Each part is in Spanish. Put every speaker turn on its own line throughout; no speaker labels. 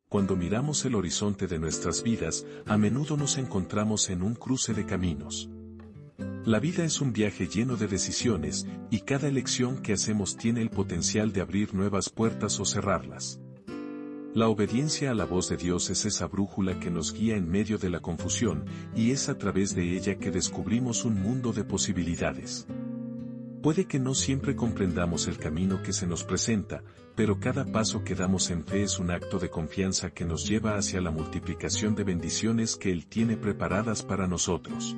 cuando miramos el horizonte de nuestras vidas, a menudo nos encontramos en un cruce de caminos. La vida es un viaje lleno de decisiones, y cada elección que hacemos tiene el potencial de abrir nuevas puertas o cerrarlas. La obediencia a la voz de Dios es esa brújula que nos guía en medio de la confusión, y es a través de ella que descubrimos un mundo de posibilidades. Puede que no siempre comprendamos el camino que se nos presenta, pero cada paso que damos en fe es un acto de confianza que nos lleva hacia la multiplicación de bendiciones que Él tiene preparadas para nosotros.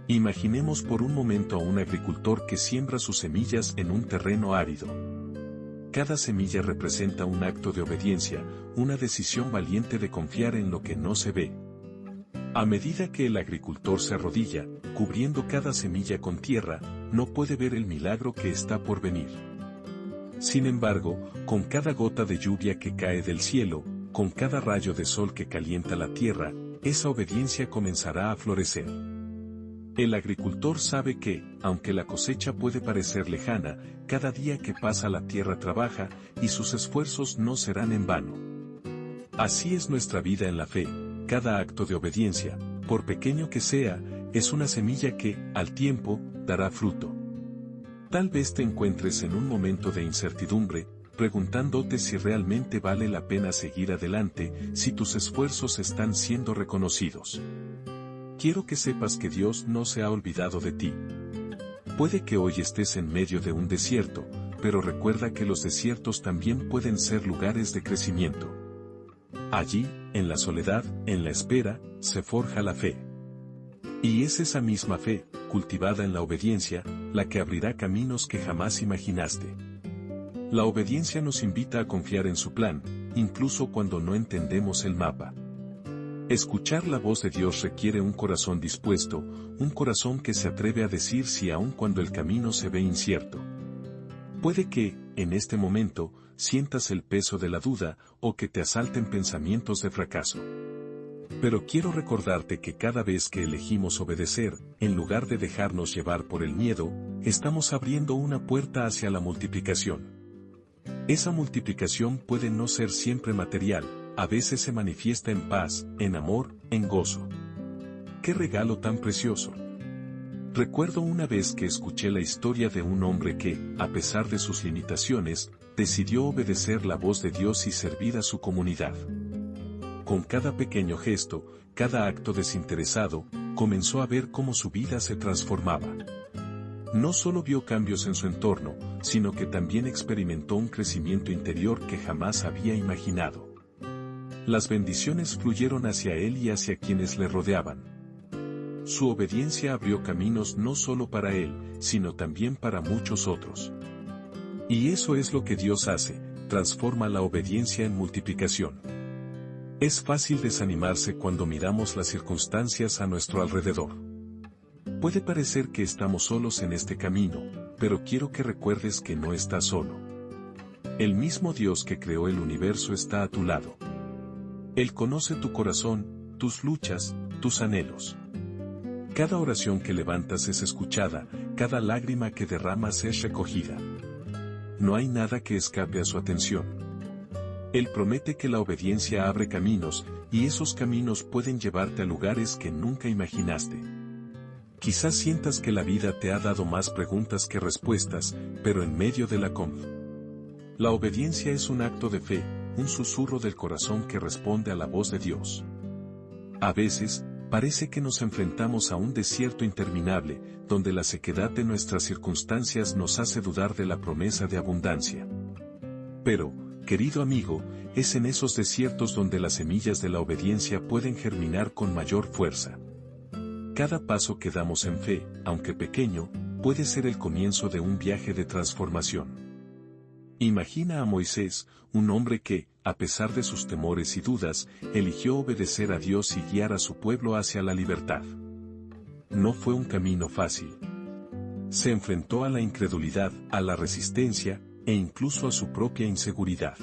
Imaginemos por un momento a un agricultor que siembra sus semillas en un terreno árido. Cada semilla representa un acto de obediencia, una decisión valiente de confiar en lo que no se ve. A medida que el agricultor se arrodilla, cubriendo cada semilla con tierra, no puede ver el milagro que está por venir. Sin embargo, con cada gota de lluvia que cae del cielo, con cada rayo de sol que calienta la tierra, esa obediencia comenzará a florecer. El agricultor sabe que, aunque la cosecha puede parecer lejana, cada día que pasa la tierra trabaja, y sus esfuerzos no serán en vano. Así es nuestra vida en la fe. Cada acto de obediencia, por pequeño que sea, es una semilla que, al tiempo, dará fruto. Tal vez te encuentres en un momento de incertidumbre, preguntándote si realmente vale la pena seguir adelante, si tus esfuerzos están siendo reconocidos. Quiero que sepas que Dios no se ha olvidado de ti. Puede que hoy estés en medio de un desierto, pero recuerda que los desiertos también pueden ser lugares de crecimiento. Allí, en la soledad, en la espera, se forja la fe. Y es esa misma fe, cultivada en la obediencia, la que abrirá caminos que jamás imaginaste. La obediencia nos invita a confiar en su plan, incluso cuando no entendemos el mapa. Escuchar la voz de Dios requiere un corazón dispuesto, un corazón que se atreve a decir sí aun cuando el camino se ve incierto. Puede que, en este momento, sientas el peso de la duda o que te asalten pensamientos de fracaso. Pero quiero recordarte que cada vez que elegimos obedecer, en lugar de dejarnos llevar por el miedo, estamos abriendo una puerta hacia la multiplicación. Esa multiplicación puede no ser siempre material, a veces se manifiesta en paz, en amor, en gozo. ¡Qué regalo tan precioso! Recuerdo una vez que escuché la historia de un hombre que, a pesar de sus limitaciones, decidió obedecer la voz de Dios y servir a su comunidad. Con cada pequeño gesto, cada acto desinteresado, comenzó a ver cómo su vida se transformaba. No solo vio cambios en su entorno, sino que también experimentó un crecimiento interior que jamás había imaginado. Las bendiciones fluyeron hacia él y hacia quienes le rodeaban. Su obediencia abrió caminos no solo para él, sino también para muchos otros. Y eso es lo que Dios hace, transforma la obediencia en multiplicación. Es fácil desanimarse cuando miramos las circunstancias a nuestro alrededor. Puede parecer que estamos solos en este camino, pero quiero que recuerdes que no estás solo. El mismo Dios que creó el universo está a tu lado. Él conoce tu corazón, tus luchas, tus anhelos. Cada oración que levantas es escuchada, cada lágrima que derramas es recogida. No hay nada que escape a su atención. Él promete que la obediencia abre caminos, y esos caminos pueden llevarte a lugares que nunca imaginaste. Quizás sientas que la vida te ha dado más preguntas que respuestas, pero en medio de la obediencia es un acto de fe, un susurro del corazón que responde a la voz de Dios. A veces, parece que nos enfrentamos a un desierto interminable, donde la sequedad de nuestras circunstancias nos hace dudar de la promesa de abundancia. Pero, querido amigo, es en esos desiertos donde las semillas de la obediencia pueden germinar con mayor fuerza. Cada paso que damos en fe, aunque pequeño, puede ser el comienzo de un viaje de transformación. Imagina a Moisés, un hombre que, a pesar de sus temores y dudas, eligió obedecer a Dios y guiar a su pueblo hacia la libertad. No fue un camino fácil. Se enfrentó a la incredulidad, a la resistencia, e incluso a su propia inseguridad.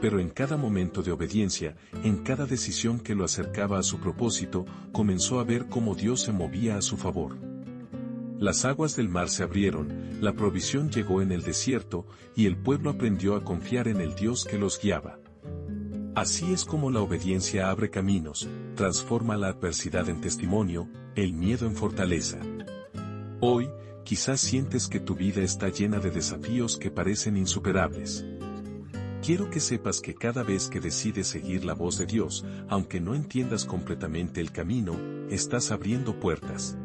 Pero en cada momento de obediencia, en cada decisión que lo acercaba a su propósito, comenzó a ver cómo Dios se movía a su favor. Las aguas del mar se abrieron, la provisión llegó en el desierto, y el pueblo aprendió a confiar en el Dios que los guiaba. Así es como la obediencia abre caminos, transforma la adversidad en testimonio, el miedo en fortaleza. Hoy, quizás sientes que tu vida está llena de desafíos que parecen insuperables. Quiero que sepas que cada vez que decides seguir la voz de Dios, aunque no entiendas completamente el camino, estás abriendo puertas.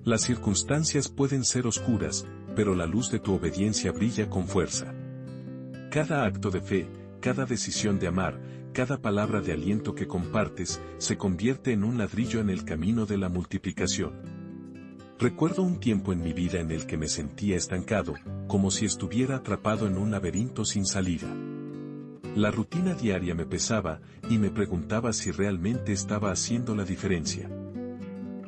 Las circunstancias pueden ser oscuras, pero la luz de tu obediencia brilla con fuerza. Cada acto de fe, cada decisión de amar, cada palabra de aliento que compartes, se convierte en un ladrillo en el camino de la multiplicación. Recuerdo un tiempo en mi vida en el que me sentía estancado, como si estuviera atrapado en un laberinto sin salida. La rutina diaria me pesaba, y me preguntaba si realmente estaba haciendo la diferencia.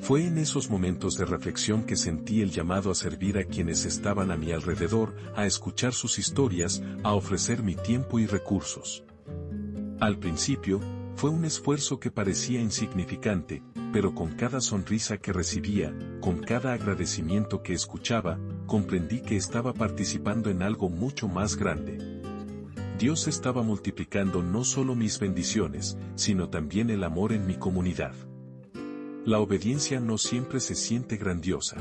Fue en esos momentos de reflexión que sentí el llamado a servir a quienes estaban a mi alrededor, a escuchar sus historias, a ofrecer mi tiempo y recursos. Al principio, fue un esfuerzo que parecía insignificante, pero con cada sonrisa que recibía, con cada agradecimiento que escuchaba, comprendí que estaba participando en algo mucho más grande. Dios estaba multiplicando no solo mis bendiciones, sino también el amor en mi comunidad. La obediencia no siempre se siente grandiosa.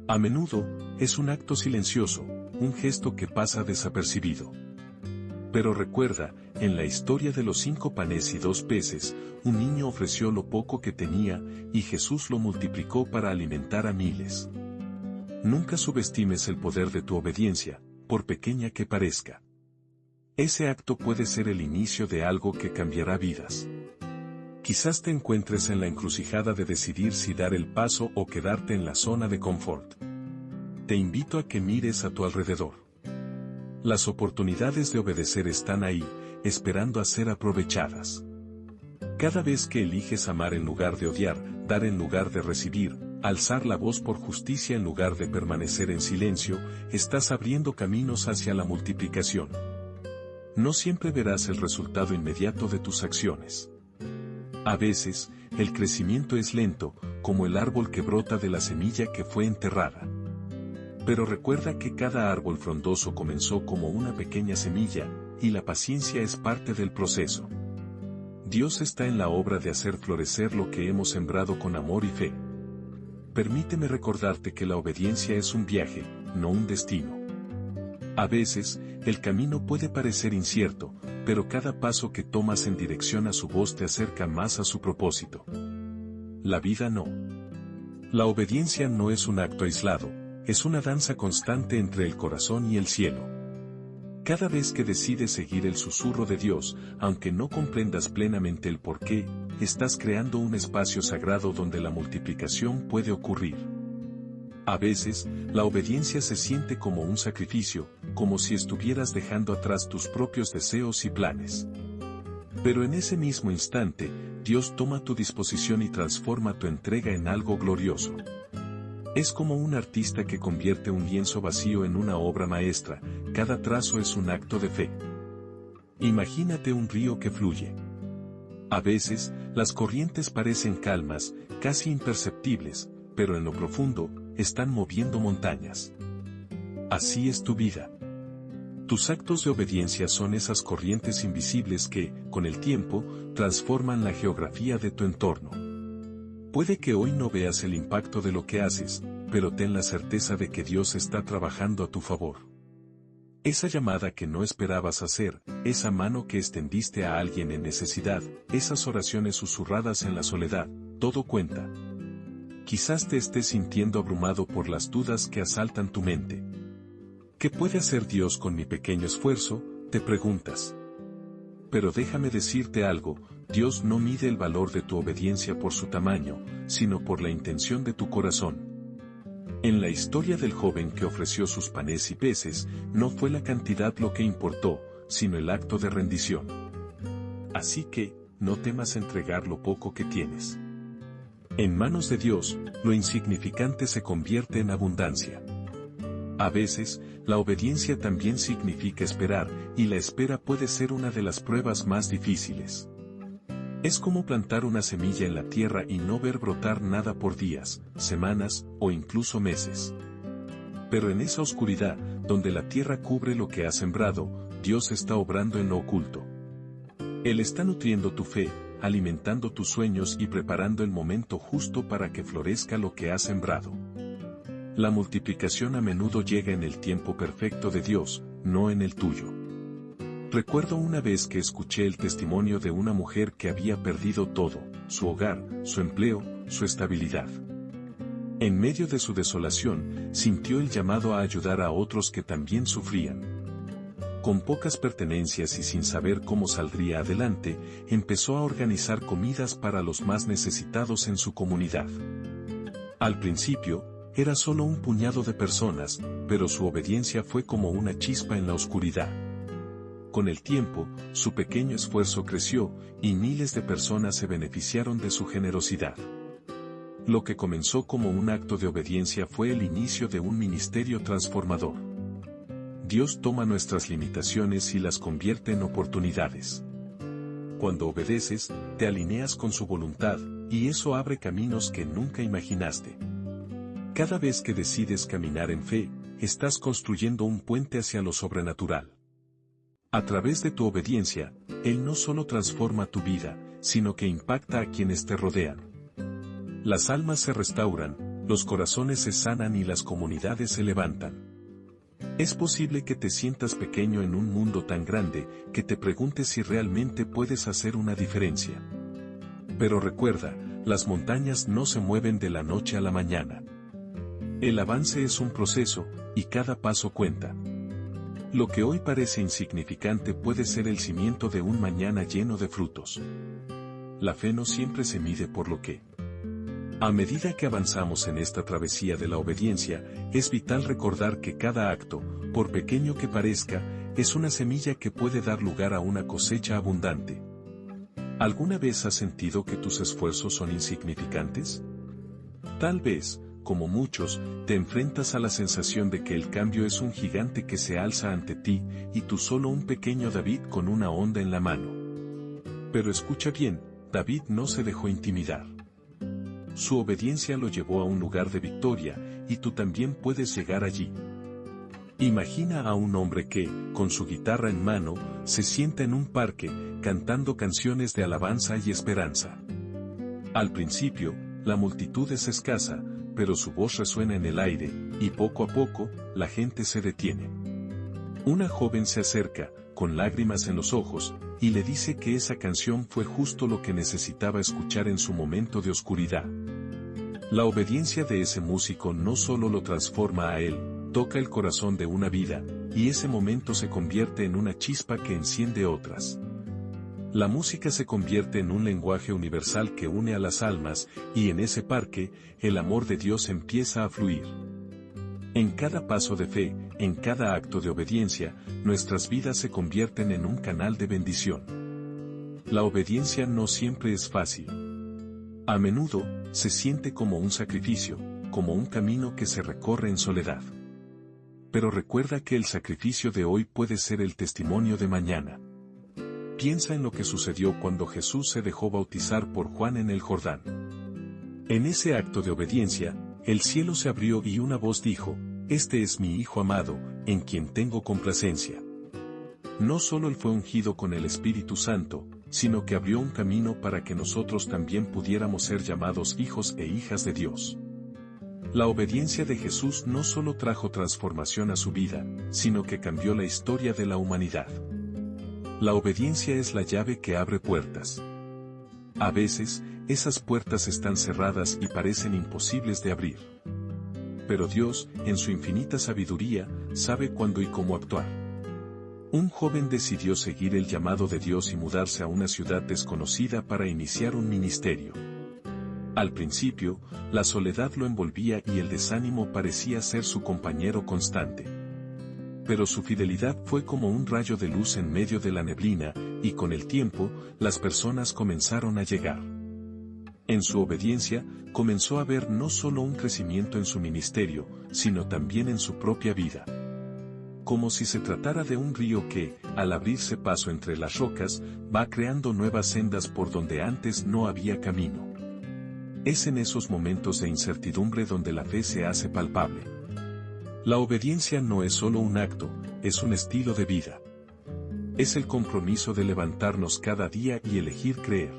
A menudo, es un acto silencioso, un gesto que pasa desapercibido. Pero recuerda, en la historia de los 5 panes y 2 peces, un niño ofreció lo poco que tenía, y Jesús lo multiplicó para alimentar a miles. Nunca subestimes el poder de tu obediencia, por pequeña que parezca. Ese acto puede ser el inicio de algo que cambiará vidas. Quizás te encuentres en la encrucijada de decidir si dar el paso o quedarte en la zona de confort. Te invito a que mires a tu alrededor. Las oportunidades de obedecer están ahí, esperando a ser aprovechadas. Cada vez que eliges amar en lugar de odiar, dar en lugar de recibir, alzar la voz por justicia en lugar de permanecer en silencio, estás abriendo caminos hacia la multiplicación. No siempre verás el resultado inmediato de tus acciones. A veces, el crecimiento es lento, como el árbol que brota de la semilla que fue enterrada. Pero recuerda que cada árbol frondoso comenzó como una pequeña semilla, y la paciencia es parte del proceso. Dios está en la obra de hacer florecer lo que hemos sembrado con amor y fe. Permíteme recordarte que la obediencia es un viaje, no un destino. A veces, el camino puede parecer incierto, pero cada paso que tomas en dirección a su voz te acerca más a su propósito. La vida no. La obediencia no es un acto aislado, es una danza constante entre el corazón y el cielo. Cada vez que decides seguir el susurro de Dios, aunque no comprendas plenamente el porqué, estás creando un espacio sagrado donde la multiplicación puede ocurrir. A veces, la obediencia se siente como un sacrificio, como si estuvieras dejando atrás tus propios deseos y planes. Pero en ese mismo instante, Dios toma tu disposición y transforma tu entrega en algo glorioso. Es como un artista que convierte un lienzo vacío en una obra maestra, cada trazo es un acto de fe. Imagínate un río que fluye. A veces, las corrientes parecen calmas, casi imperceptibles, pero en lo profundo, están moviendo montañas. Así es tu vida. Tus actos de obediencia son esas corrientes invisibles que, con el tiempo, transforman la geografía de tu entorno. Puede que hoy no veas el impacto de lo que haces, pero ten la certeza de que Dios está trabajando a tu favor. Esa llamada que no esperabas hacer, esa mano que extendiste a alguien en necesidad, esas oraciones susurradas en la soledad, todo cuenta. Quizás te estés sintiendo abrumado por las dudas que asaltan tu mente. ¿Qué puede hacer Dios con mi pequeño esfuerzo?, te preguntas. Pero déjame decirte algo, Dios no mide el valor de tu obediencia por su tamaño, sino por la intención de tu corazón. En la historia del joven que ofreció sus panes y peces, no fue la cantidad lo que importó, sino el acto de rendición. Así que, no temas entregar lo poco que tienes. En manos de Dios, lo insignificante se convierte en abundancia. A veces, la obediencia también significa esperar, y la espera puede ser una de las pruebas más difíciles. Es como plantar una semilla en la tierra y no ver brotar nada por días, semanas, o incluso meses. Pero en esa oscuridad, donde la tierra cubre lo que ha sembrado, Dios está obrando en lo oculto. Él está nutriendo tu fe, alimentando tus sueños y preparando el momento justo para que florezca lo que has sembrado. La multiplicación a menudo llega en el tiempo perfecto de Dios, no en el tuyo. Recuerdo una vez que escuché el testimonio de una mujer que había perdido todo, su hogar, su empleo, su estabilidad. En medio de su desolación, sintió el llamado a ayudar a otros que también sufrían. Con pocas pertenencias y sin saber cómo saldría adelante, empezó a organizar comidas para los más necesitados en su comunidad. Al principio, era solo un puñado de personas, pero su obediencia fue como una chispa en la oscuridad. Con el tiempo, su pequeño esfuerzo creció, y miles de personas se beneficiaron de su generosidad. Lo que comenzó como un acto de obediencia fue el inicio de un ministerio transformador. Dios toma nuestras limitaciones y las convierte en oportunidades. Cuando obedeces, te alineas con su voluntad, y eso abre caminos que nunca imaginaste. Cada vez que decides caminar en fe, estás construyendo un puente hacia lo sobrenatural. A través de tu obediencia, Él no solo transforma tu vida, sino que impacta a quienes te rodean. Las almas se restauran, los corazones se sanan y las comunidades se levantan. Es posible que te sientas pequeño en un mundo tan grande, que te preguntes si realmente puedes hacer una diferencia. Pero recuerda, las montañas no se mueven de la noche a la mañana. El avance es un proceso, y cada paso cuenta. Lo que hoy parece insignificante puede ser el cimiento de un mañana lleno de frutos. La fe no siempre se mide por lo que. A medida que avanzamos en esta travesía de la obediencia, es vital recordar que cada acto, por pequeño que parezca, es una semilla que puede dar lugar a una cosecha abundante. ¿Alguna vez has sentido que tus esfuerzos son insignificantes? Tal vez, como muchos, te enfrentas a la sensación de que el cambio es un gigante que se alza ante ti, y tú solo un pequeño David con una honda en la mano. Pero escucha bien, David no se dejó intimidar. Su obediencia lo llevó a un lugar de victoria, y tú también puedes llegar allí. Imagina a un hombre que, con su guitarra en mano, se sienta en un parque, cantando canciones de alabanza y esperanza. Al principio, la multitud es escasa, pero su voz resuena en el aire, y poco a poco, la gente se detiene. Una joven se acerca, con lágrimas en los ojos, y le dice que esa canción fue justo lo que necesitaba escuchar en su momento de oscuridad. La obediencia de ese músico no solo lo transforma a él, toca el corazón de una vida, y ese momento se convierte en una chispa que enciende otras. La música se convierte en un lenguaje universal que une a las almas, y en ese parque, el amor de Dios empieza a fluir. En cada paso de fe, en cada acto de obediencia, nuestras vidas se convierten en un canal de bendición. La obediencia no siempre es fácil. A menudo, se siente como un sacrificio, como un camino que se recorre en soledad. Pero recuerda que el sacrificio de hoy puede ser el testimonio de mañana. Piensa en lo que sucedió cuando Jesús se dejó bautizar por Juan en el Jordán. En ese acto de obediencia, el cielo se abrió y una voz dijo: «Este es mi Hijo amado, en quien tengo complacencia». No solo él fue ungido con el Espíritu Santo, sino que abrió un camino para que nosotros también pudiéramos ser llamados hijos e hijas de Dios. La obediencia de Jesús no solo trajo transformación a su vida, sino que cambió la historia de la humanidad. La obediencia es la llave que abre puertas. A veces, esas puertas están cerradas y parecen imposibles de abrir. Pero Dios, en su infinita sabiduría, sabe cuándo y cómo actuar. Un joven decidió seguir el llamado de Dios y mudarse a una ciudad desconocida para iniciar un ministerio. Al principio, la soledad lo envolvía y el desánimo parecía ser su compañero constante. Pero su fidelidad fue como un rayo de luz en medio de la neblina, y con el tiempo, las personas comenzaron a llegar. En su obediencia, comenzó a ver no solo un crecimiento en su ministerio, sino también en su propia vida. Como si se tratara de un río que, al abrirse paso entre las rocas, va creando nuevas sendas por donde antes no había camino. Es en esos momentos de incertidumbre donde la fe se hace palpable. La obediencia no es solo un acto, es un estilo de vida. Es el compromiso de levantarnos cada día y elegir creer.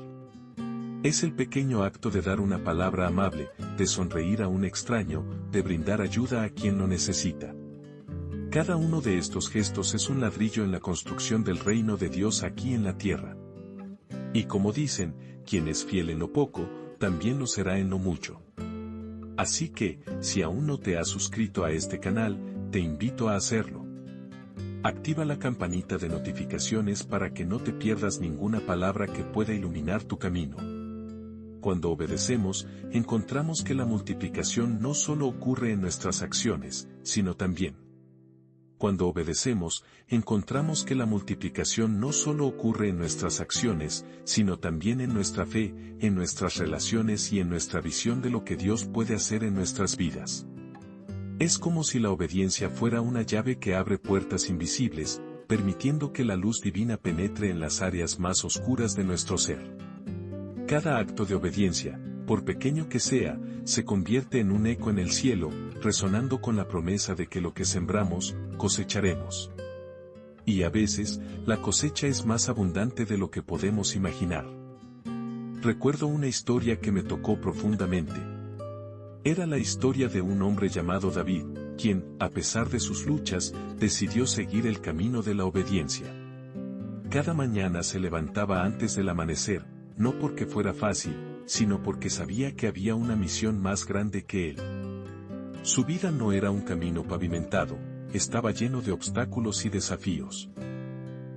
Es el pequeño acto de dar una palabra amable, de sonreír a un extraño, de brindar ayuda a quien lo necesita. Cada uno de estos gestos es un ladrillo en la construcción del reino de Dios aquí en la tierra. Y como dicen, quien es fiel en lo poco, también lo será en lo mucho. Así que, si aún no te has suscrito a este canal, te invito a hacerlo. Activa la campanita de notificaciones para que no te pierdas ninguna palabra que pueda iluminar tu camino. Cuando obedecemos, encontramos que la multiplicación no solo ocurre en nuestras acciones, sino también. Cuando obedecemos, encontramos que la multiplicación no solo ocurre en nuestras acciones, sino también en nuestra fe, en nuestras relaciones y en nuestra visión de lo que Dios puede hacer en nuestras vidas. Es como si la obediencia fuera una llave que abre puertas invisibles, permitiendo que la luz divina penetre en las áreas más oscuras de nuestro ser. Cada acto de obediencia, por pequeño que sea, se convierte en un eco en el cielo, resonando con la promesa de que lo que sembramos, cosecharemos. Y a veces, la cosecha es más abundante de lo que podemos imaginar. Recuerdo una historia que me tocó profundamente. Era la historia de un hombre llamado David, quien, a pesar de sus luchas, decidió seguir el camino de la obediencia. Cada mañana se levantaba antes del amanecer, no porque fuera fácil, sino porque sabía que había una misión más grande que él. Su vida no era un camino pavimentado, estaba lleno de obstáculos y desafíos.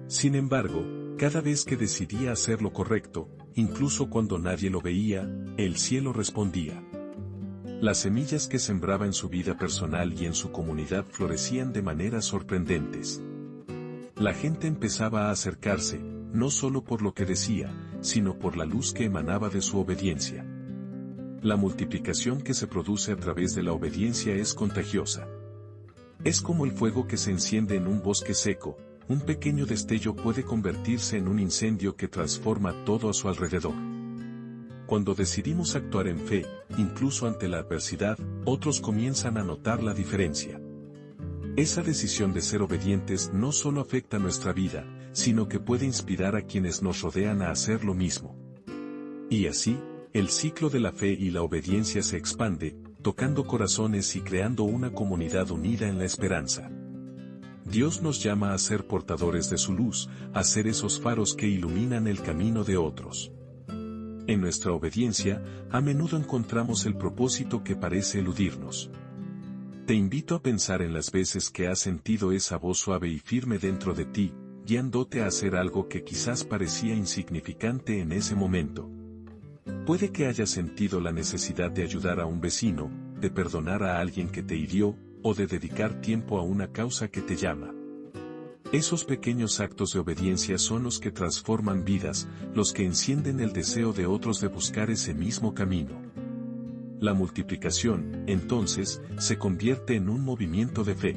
Sin embargo, cada vez que decidía hacer lo correcto, incluso cuando nadie lo veía, el cielo respondía. Las semillas que sembraba en su vida personal y en su comunidad florecían de maneras sorprendentes. La gente empezaba a acercarse, no solo por lo que decía, sino por la luz que emanaba de su obediencia. La multiplicación que se produce a través de la obediencia es contagiosa. Es como el fuego que se enciende en un bosque seco, un pequeño destello puede convertirse en un incendio que transforma todo a su alrededor. Cuando decidimos actuar en fe, incluso ante la adversidad, otros comienzan a notar la diferencia. Esa decisión de ser obedientes no solo afecta nuestra vida, sino que puede inspirar a quienes nos rodean a hacer lo mismo. Y así, el ciclo de la fe y la obediencia se expande, tocando corazones y creando una comunidad unida en la esperanza. Dios nos llama a ser portadores de su luz, a ser esos faros que iluminan el camino de otros. En nuestra obediencia, a menudo encontramos el propósito que parece eludirnos. Te invito a pensar en las veces que has sentido esa voz suave y firme dentro de ti, guiándote a hacer algo que quizás parecía insignificante en ese momento. Puede que hayas sentido la necesidad de ayudar a un vecino, de perdonar a alguien que te hirió, o de dedicar tiempo a una causa que te llama. Esos pequeños actos de obediencia son los que transforman vidas, los que encienden el deseo de otros de buscar ese mismo camino. La multiplicación, entonces, se convierte en un movimiento de fe.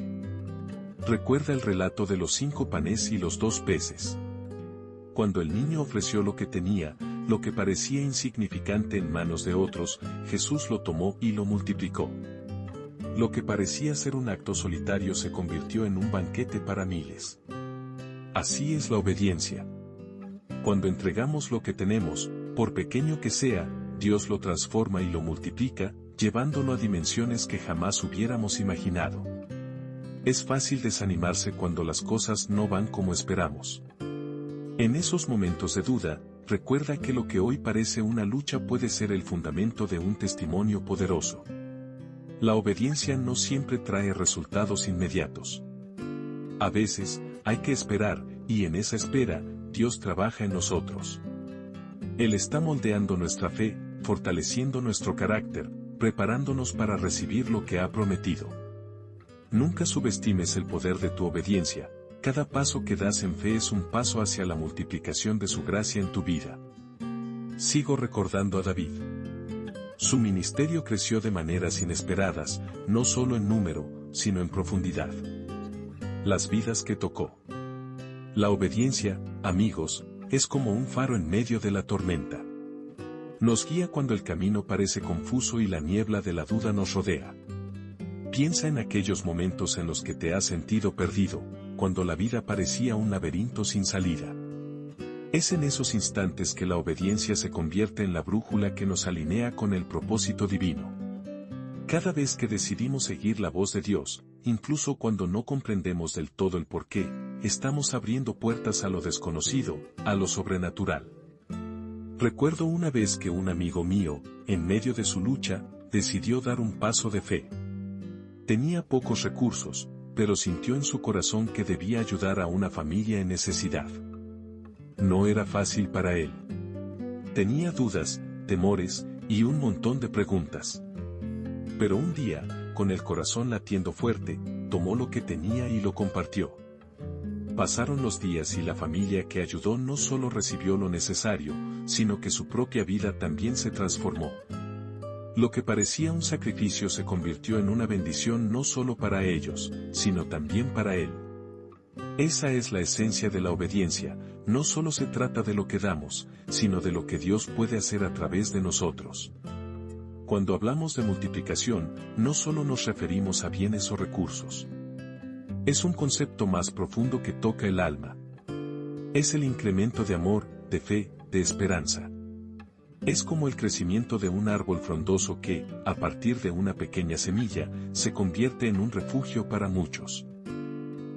Recuerda el relato de los 5 panes y los 2 peces. Cuando el niño ofreció lo que tenía, lo que parecía insignificante en manos de otros, Jesús lo tomó y lo multiplicó. Lo que parecía ser un acto solitario se convirtió en un banquete para miles. Así es la obediencia. Cuando entregamos lo que tenemos, por pequeño que sea, Dios lo transforma y lo multiplica, llevándolo a dimensiones que jamás hubiéramos imaginado. Es fácil desanimarse cuando las cosas no van como esperamos. En esos momentos de duda, recuerda que lo que hoy parece una lucha puede ser el fundamento de un testimonio poderoso. La obediencia no siempre trae resultados inmediatos. A veces, hay que esperar, y en esa espera, Dios trabaja en nosotros. Él está moldeando nuestra fe, fortaleciendo nuestro carácter, preparándonos para recibir lo que ha prometido. Nunca subestimes el poder de tu obediencia, cada paso que das en fe es un paso hacia la multiplicación de su gracia en tu vida. Sigo recordando a David. Su ministerio creció de maneras inesperadas, no solo en número, sino en profundidad. Las vidas que tocó. La obediencia, amigos, es como un faro en medio de la tormenta. Nos guía cuando el camino parece confuso y la niebla de la duda nos rodea. Piensa en aquellos momentos en los que te has sentido perdido, cuando la vida parecía un laberinto sin salida. Es en esos instantes que la obediencia se convierte en la brújula que nos alinea con el propósito divino. Cada vez que decidimos seguir la voz de Dios, incluso cuando no comprendemos del todo el porqué, estamos abriendo puertas a lo desconocido, a lo sobrenatural. Recuerdo una vez que un amigo mío, en medio de su lucha, decidió dar un paso de fe. Tenía pocos recursos, pero sintió en su corazón que debía ayudar a una familia en necesidad. No era fácil para él. Tenía dudas, temores, y un montón de preguntas. Pero un día, con el corazón latiendo fuerte, tomó lo que tenía y lo compartió. Pasaron los días y la familia que ayudó no solo recibió lo necesario, sino que su propia vida también se transformó. Lo que parecía un sacrificio se convirtió en una bendición no solo para ellos, sino también para él. Esa es la esencia de la obediencia, no solo se trata de lo que damos, sino de lo que Dios puede hacer a través de nosotros. Cuando hablamos de multiplicación, no solo nos referimos a bienes o recursos. Es un concepto más profundo que toca el alma. Es el incremento de amor, de fe, de esperanza. Es como el crecimiento de un árbol frondoso que, a partir de una pequeña semilla, se convierte en un refugio para muchos.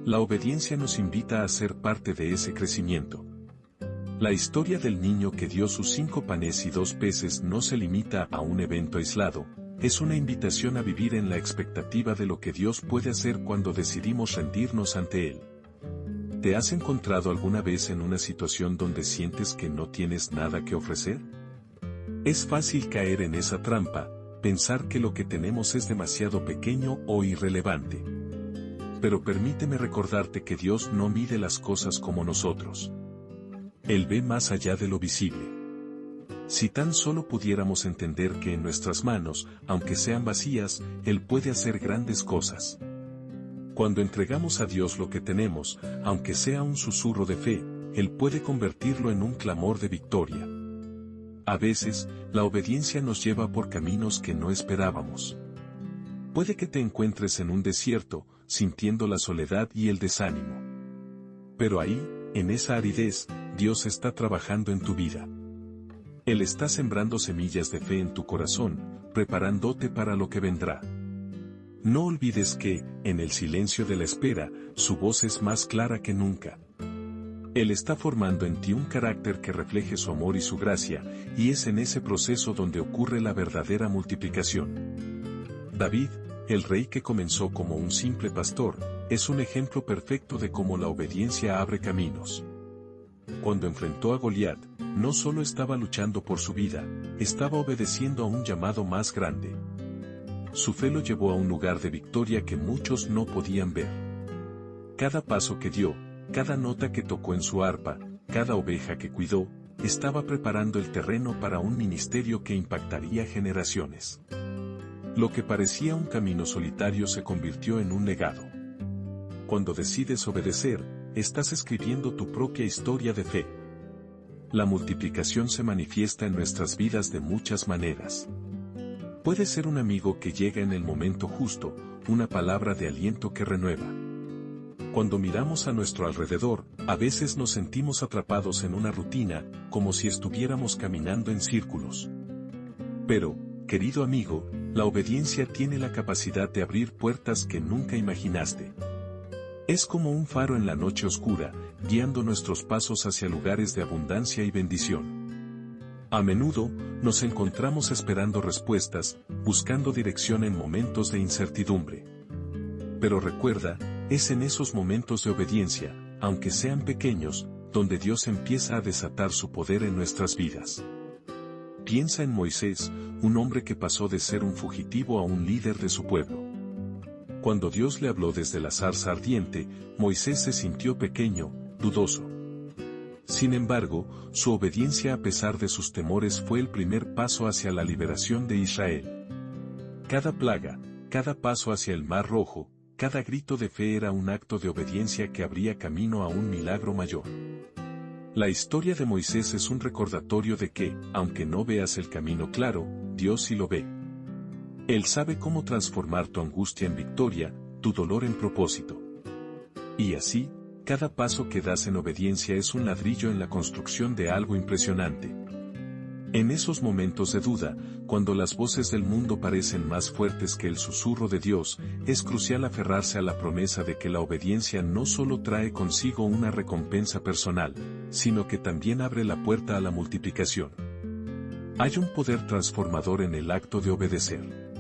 La obediencia nos invita a ser parte de ese crecimiento. La historia del niño que dio sus 5 panes y 2 peces no se limita a un evento aislado, es una invitación a vivir en la expectativa de lo que Dios puede hacer cuando decidimos rendirnos ante Él. ¿Te has encontrado alguna vez en una situación donde sientes que no tienes nada que ofrecer? Es fácil caer en esa trampa, pensar que lo que tenemos es demasiado pequeño o irrelevante. Pero permíteme recordarte que Dios no mide las cosas como nosotros. Él ve más allá de lo visible. Si tan solo pudiéramos entender que en nuestras manos, aunque sean vacías, Él puede hacer grandes cosas. Cuando entregamos a Dios lo que tenemos, aunque sea un susurro de fe, Él puede convertirlo en un clamor de victoria. A veces, la obediencia nos lleva por caminos que no esperábamos. Puede que te encuentres en un desierto, sintiendo la soledad y el desánimo. Pero ahí, en esa aridez, Dios está trabajando en tu vida. Él está sembrando semillas de fe en tu corazón, preparándote para lo que vendrá. No olvides que, en el silencio de la espera, su voz es más clara que nunca. Él está formando en ti un carácter que refleje su amor y su gracia, y es en ese proceso donde ocurre la verdadera multiplicación. David, el rey que comenzó como un simple pastor, es un ejemplo perfecto de cómo la obediencia abre caminos. Cuando enfrentó a Goliat, no solo estaba luchando por su vida, estaba obedeciendo a un llamado más grande. Su fe lo llevó a un lugar de victoria que muchos no podían ver. Cada paso que dio, cada nota que tocó en su arpa, cada oveja que cuidó, estaba preparando el terreno para un ministerio que impactaría generaciones. Lo que parecía un camino solitario se convirtió en un legado. Cuando decides obedecer, estás escribiendo tu propia historia de fe. La multiplicación se manifiesta en nuestras vidas de muchas maneras. Puede ser un amigo que llega en el momento justo, una palabra de aliento que renueva. Cuando miramos a nuestro alrededor, a veces nos sentimos atrapados en una rutina, como si estuviéramos caminando en círculos. Pero, querido amigo, la obediencia tiene la capacidad de abrir puertas que nunca imaginaste. Es como un faro en la noche oscura, guiando nuestros pasos hacia lugares de abundancia y bendición. A menudo, nos encontramos esperando respuestas, buscando dirección en momentos de incertidumbre. Pero recuerda, es en esos momentos de obediencia, aunque sean pequeños, donde Dios empieza a desatar su poder en nuestras vidas. Piensa en Moisés, un hombre que pasó de ser un fugitivo a un líder de su pueblo. Cuando Dios le habló desde la zarza ardiente, Moisés se sintió pequeño, dudoso. Sin embargo, su obediencia a pesar de sus temores fue el primer paso hacia la liberación de Israel. Cada plaga, cada paso hacia el Mar Rojo, cada grito de fe era un acto de obediencia que abría camino a un milagro mayor. La historia de Moisés es un recordatorio de que, aunque no veas el camino claro, Dios sí lo ve. Él sabe cómo transformar tu angustia en victoria, tu dolor en propósito. Y así, cada paso que das en obediencia es un ladrillo en la construcción de algo impresionante. En esos momentos de duda, cuando las voces del mundo parecen más fuertes que el susurro de Dios, es crucial aferrarse a la promesa de que la obediencia no solo trae consigo una recompensa personal, sino que también abre la puerta a la multiplicación. Hay un poder transformador en el acto de obedecer.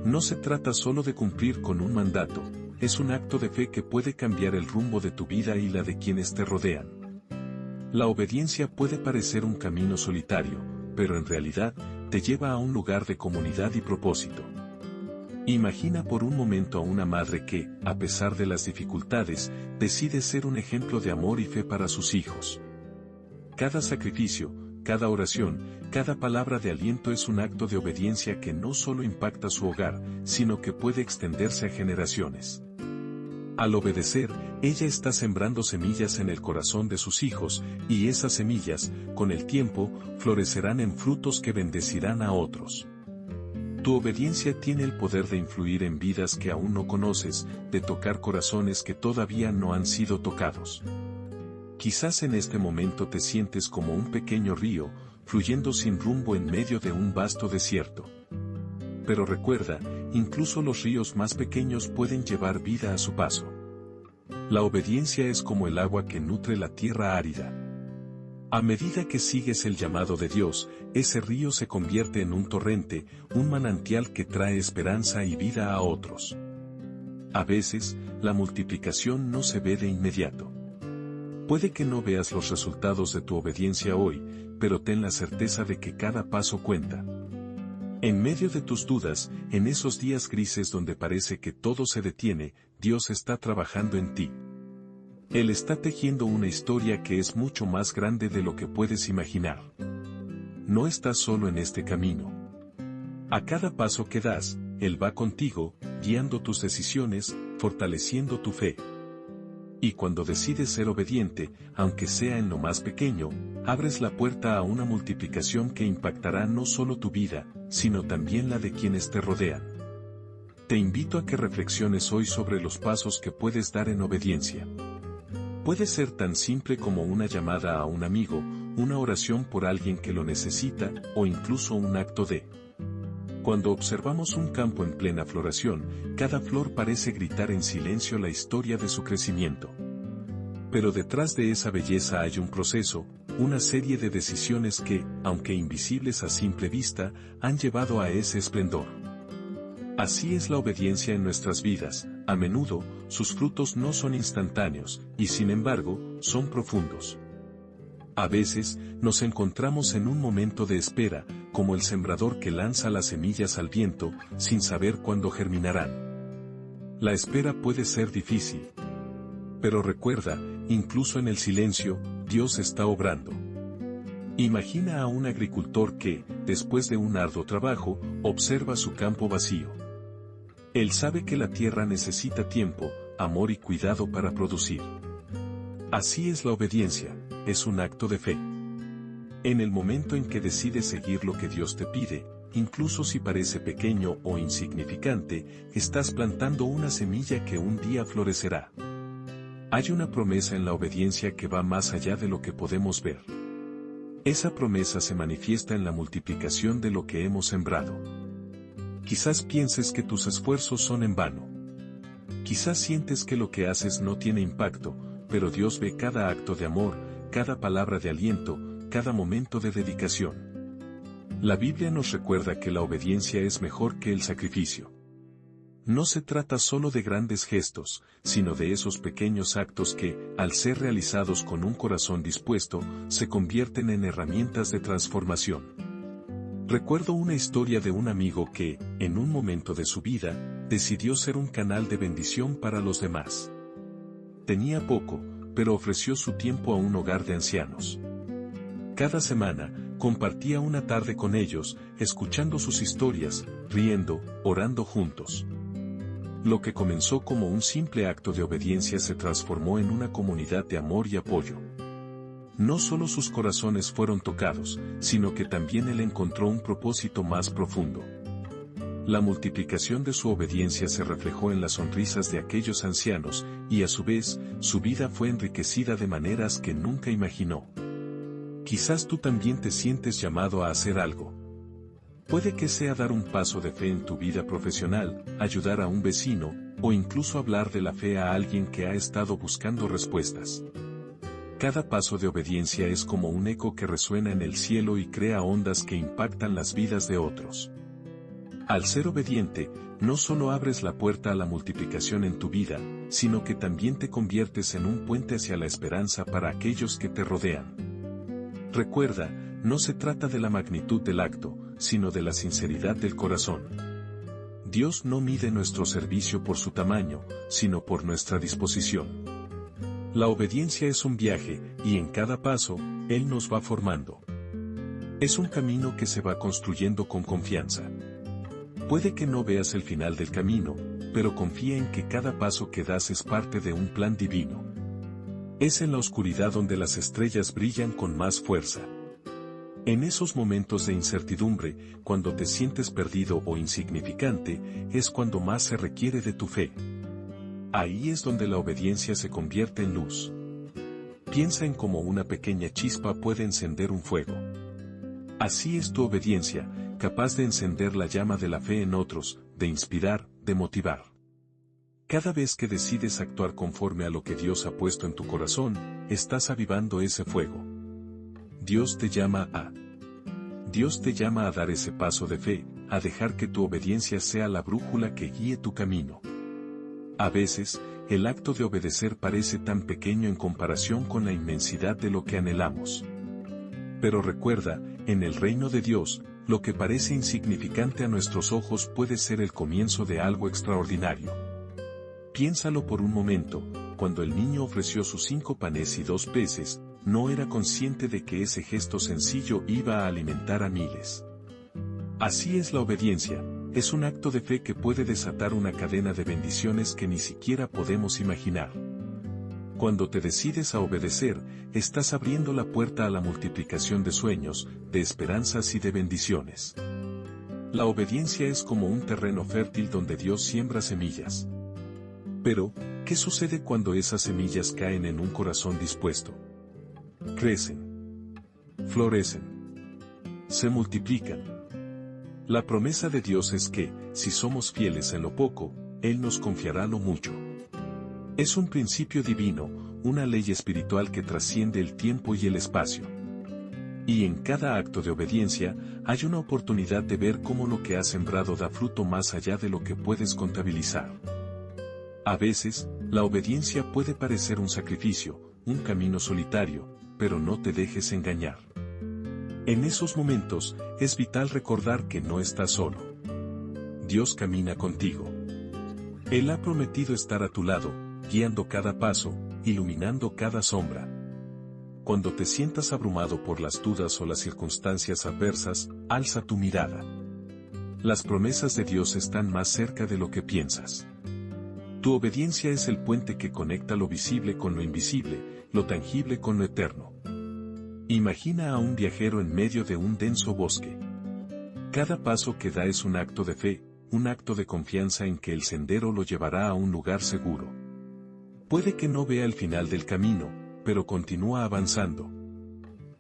No se trata solo de cumplir con un mandato, es un acto de fe que puede cambiar el rumbo de tu vida y la de quienes te rodean. La obediencia puede parecer un camino solitario, pero en realidad, te lleva a un lugar de comunidad y propósito. Imagina por un momento a una madre que, a pesar de las dificultades, decide ser un ejemplo de amor y fe para sus hijos. Cada sacrificio, cada oración, cada palabra de aliento es un acto de obediencia que no solo impacta su hogar, sino que puede extenderse a generaciones. Al obedecer, ella está sembrando semillas en el corazón de sus hijos, y esas semillas, con el tiempo, florecerán en frutos que bendecirán a otros. Tu obediencia tiene el poder de influir en vidas que aún no conoces, de tocar corazones que todavía no han sido tocados. Quizás en este momento te sientes como un pequeño río, fluyendo sin rumbo en medio de un vasto desierto. Pero recuerda, incluso los ríos más pequeños pueden llevar vida a su paso. La obediencia es como el agua que nutre la tierra árida. A medida que sigues el llamado de Dios, ese río se convierte en un torrente, un manantial que trae esperanza y vida a otros. A veces, la multiplicación no se ve de inmediato. Puede que no veas los resultados de tu obediencia hoy, pero ten la certeza de que cada paso cuenta. En medio de tus dudas, en esos días grises donde parece que todo se detiene, Dios está trabajando en ti. Él está tejiendo una historia que es mucho más grande de lo que puedes imaginar. No estás solo en este camino. A cada paso que das, Él va contigo, guiando tus decisiones, fortaleciendo tu fe. Y cuando decides ser obediente, aunque sea en lo más pequeño, abres la puerta a una multiplicación que impactará no solo tu vida, sino también la de quienes te rodean. Te invito a que reflexiones hoy sobre los pasos que puedes dar en obediencia. Puede ser tan simple como una llamada a un amigo, una oración por alguien que lo necesita, o incluso un acto de. Cuando observamos un campo en plena floración, cada flor parece gritar en silencio la historia de su crecimiento. Pero detrás de esa belleza hay un proceso, una serie de decisiones que, aunque invisibles a simple vista, han llevado a ese esplendor. Así es la obediencia en nuestras vidas, a menudo, sus frutos no son instantáneos, y sin embargo, son profundos. A veces, nos encontramos en un momento de espera, como el sembrador que lanza las semillas al viento, sin saber cuándo germinarán. La espera puede ser difícil. Pero recuerda, incluso en el silencio, Dios está obrando. Imagina a un agricultor que, después de un arduo trabajo, observa su campo vacío. Él sabe que la tierra necesita tiempo, amor y cuidado para producir. Así es la obediencia, es un acto de fe. En el momento en que decides seguir lo que Dios te pide, incluso si parece pequeño o insignificante, estás plantando una semilla que un día florecerá. Hay una promesa en la obediencia que va más allá de lo que podemos ver. Esa promesa se manifiesta en la multiplicación de lo que hemos sembrado. Quizás pienses que tus esfuerzos son en vano. Quizás sientes que lo que haces no tiene impacto, pero Dios ve cada acto de amor, cada palabra de aliento, cada momento de dedicación. La Biblia nos recuerda que la obediencia es mejor que el sacrificio. No se trata solo de grandes gestos, sino de esos pequeños actos que, al ser realizados con un corazón dispuesto, se convierten en herramientas de transformación. Recuerdo una historia de un amigo que, en un momento de su vida, decidió ser un canal de bendición para los demás. Tenía poco, pero ofreció su tiempo a un hogar de ancianos. Cada semana, compartía una tarde con ellos, escuchando sus historias, riendo, orando juntos. Lo que comenzó como un simple acto de obediencia se transformó en una comunidad de amor y apoyo. No solo sus corazones fueron tocados, sino que también él encontró un propósito más profundo. La multiplicación de su obediencia se reflejó en las sonrisas de aquellos ancianos, y a su vez, su vida fue enriquecida de maneras que nunca imaginó. Quizás tú también te sientes llamado a hacer algo. Puede que sea dar un paso de fe en tu vida profesional, ayudar a un vecino, o incluso hablar de la fe a alguien que ha estado buscando respuestas. Cada paso de obediencia es como un eco que resuena en el cielo y crea ondas que impactan las vidas de otros. Al ser obediente, no solo abres la puerta a la multiplicación en tu vida, sino que también te conviertes en un puente hacia la esperanza para aquellos que te rodean. Recuerda, no se trata de la magnitud del acto, sino de la sinceridad del corazón. Dios no mide nuestro servicio por su tamaño, sino por nuestra disposición. La obediencia es un viaje, y en cada paso, Él nos va formando. Es un camino que se va construyendo con confianza. Puede que no veas el final del camino, pero confía en que cada paso que das es parte de un plan divino. Es en la oscuridad donde las estrellas brillan con más fuerza. En esos momentos de incertidumbre, cuando te sientes perdido o insignificante, es cuando más se requiere de tu fe. Ahí es donde la obediencia se convierte en luz. Piensa en cómo una pequeña chispa puede encender un fuego. Así es tu obediencia, capaz de encender la llama de la fe en otros, de inspirar, de motivar. Cada vez que decides actuar conforme a lo que Dios ha puesto en tu corazón, estás avivando ese fuego. Dios te llama a dar ese paso de fe, a dejar que tu obediencia sea la brújula que guíe tu camino. A veces, el acto de obedecer parece tan pequeño en comparación con la inmensidad de lo que anhelamos. Pero recuerda, en el reino de Dios, lo que parece insignificante a nuestros ojos puede ser el comienzo de algo extraordinario. Piénsalo por un momento, cuando el niño ofreció sus 5 panes y 2 peces, no era consciente de que ese gesto sencillo iba a alimentar a miles. Así es la obediencia, es un acto de fe que puede desatar una cadena de bendiciones que ni siquiera podemos imaginar. Cuando te decides a obedecer, estás abriendo la puerta a la multiplicación de sueños, de esperanzas y de bendiciones. La obediencia es como un terreno fértil donde Dios siembra semillas. Pero, ¿qué sucede cuando esas semillas caen en un corazón dispuesto? Crecen, florecen, se multiplican. La promesa de Dios es que, si somos fieles en lo poco, Él nos confiará lo mucho. Es un principio divino, una ley espiritual que trasciende el tiempo y el espacio. Y en cada acto de obediencia, hay una oportunidad de ver cómo lo que has sembrado da fruto más allá de lo que puedes contabilizar. A veces, la obediencia puede parecer un sacrificio, un camino solitario, pero no te dejes engañar. En esos momentos, es vital recordar que no estás solo. Dios camina contigo. Él ha prometido estar a tu lado, guiando cada paso, iluminando cada sombra. Cuando te sientas abrumado por las dudas o las circunstancias adversas, alza tu mirada. Las promesas de Dios están más cerca de lo que piensas. Tu obediencia es el puente que conecta lo visible con lo invisible, lo tangible con lo eterno. Imagina a un viajero en medio de un denso bosque. Cada paso que da es un acto de fe, un acto de confianza en que el sendero lo llevará a un lugar seguro. Puede que no vea el final del camino, pero continúa avanzando.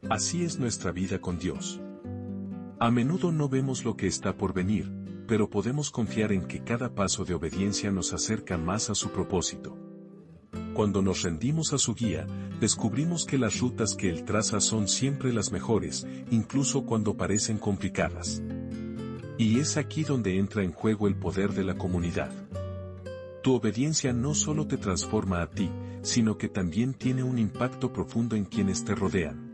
Así es nuestra vida con Dios. A menudo no vemos lo que está por venir, pero podemos confiar en que cada paso de obediencia nos acerca más a su propósito. Cuando nos rendimos a su guía, descubrimos que las rutas que Él traza son siempre las mejores, incluso cuando parecen complicadas. Y es aquí donde entra en juego el poder de la comunidad. Tu obediencia no solo te transforma a ti, sino que también tiene un impacto profundo en quienes te rodean.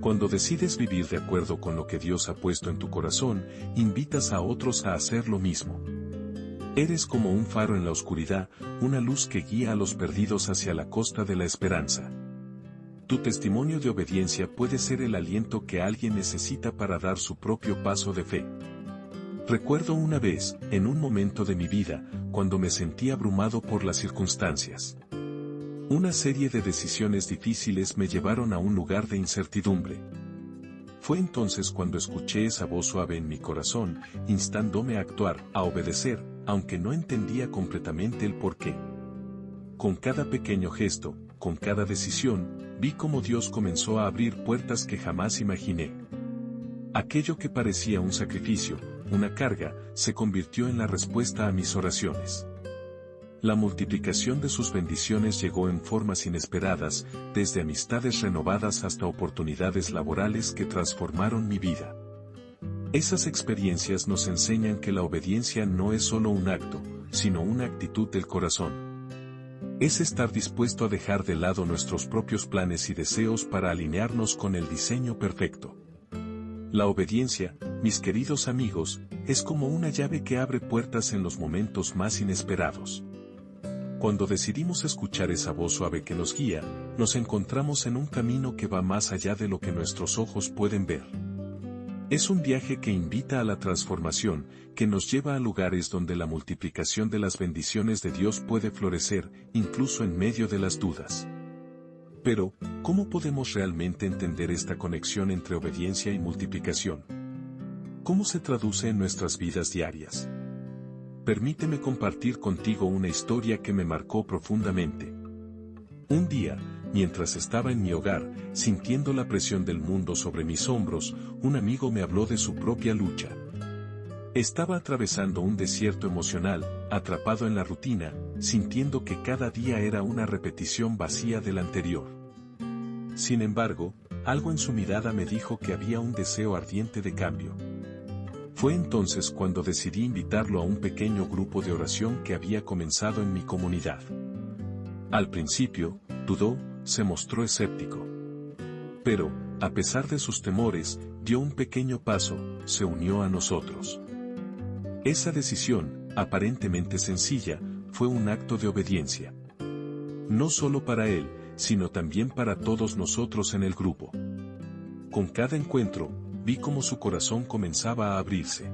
Cuando decides vivir de acuerdo con lo que Dios ha puesto en tu corazón, invitas a otros a hacer lo mismo. Eres como un faro en la oscuridad, una luz que guía a los perdidos hacia la costa de la esperanza. Tu testimonio de obediencia puede ser el aliento que alguien necesita para dar su propio paso de fe. Recuerdo una vez, en un momento de mi vida, cuando me sentí abrumado por las circunstancias. Una serie de decisiones difíciles me llevaron a un lugar de incertidumbre. Fue entonces cuando escuché esa voz suave en mi corazón, instándome a actuar, a obedecer, aunque no entendía completamente el porqué. Con cada pequeño gesto, con cada decisión, vi cómo Dios comenzó a abrir puertas que jamás imaginé. Aquello que parecía un sacrificio, una carga, se convirtió en la respuesta a mis oraciones. La multiplicación de sus bendiciones llegó en formas inesperadas, desde amistades renovadas hasta oportunidades laborales que transformaron mi vida. Esas experiencias nos enseñan que la obediencia no es solo un acto, sino una actitud del corazón. Es estar dispuesto a dejar de lado nuestros propios planes y deseos para alinearnos con el diseño perfecto. La obediencia, mis queridos amigos, es como una llave que abre puertas en los momentos más inesperados. Cuando decidimos escuchar esa voz suave que nos guía, nos encontramos en un camino que va más allá de lo que nuestros ojos pueden ver. Es un viaje que invita a la transformación, que nos lleva a lugares donde la multiplicación de las bendiciones de Dios puede florecer, incluso en medio de las dudas. Pero, ¿cómo podemos realmente entender esta conexión entre obediencia y multiplicación? ¿Cómo se traduce en nuestras vidas diarias? Permíteme compartir contigo una historia que me marcó profundamente. Un día, mientras estaba en mi hogar, sintiendo la presión del mundo sobre mis hombros, un amigo me habló de su propia lucha. Estaba atravesando un desierto emocional, atrapado en la rutina, sintiendo que cada día era una repetición vacía del anterior. Sin embargo, algo en su mirada me dijo que había un deseo ardiente de cambio. Fue entonces cuando decidí invitarlo a un pequeño grupo de oración que había comenzado en mi comunidad. Al principio, dudó, se mostró escéptico. Pero, a pesar de sus temores, dio un pequeño paso, se unió a nosotros. Esa decisión, aparentemente sencilla, fue un acto de obediencia. No solo para él, sino también para todos nosotros en el grupo. Con cada encuentro, vi cómo su corazón comenzaba a abrirse.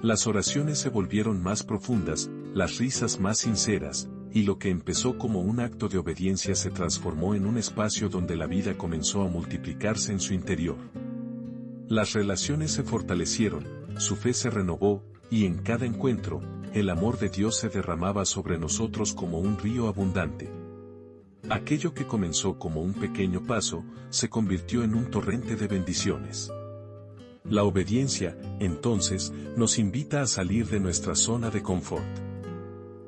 Las oraciones se volvieron más profundas, las risas más sinceras, y lo que empezó como un acto de obediencia se transformó en un espacio donde la vida comenzó a multiplicarse en su interior. Las relaciones se fortalecieron, su fe se renovó, y en cada encuentro, el amor de Dios se derramaba sobre nosotros como un río abundante. Aquello que comenzó como un pequeño paso, se convirtió en un torrente de bendiciones. La obediencia, entonces, nos invita a salir de nuestra zona de confort.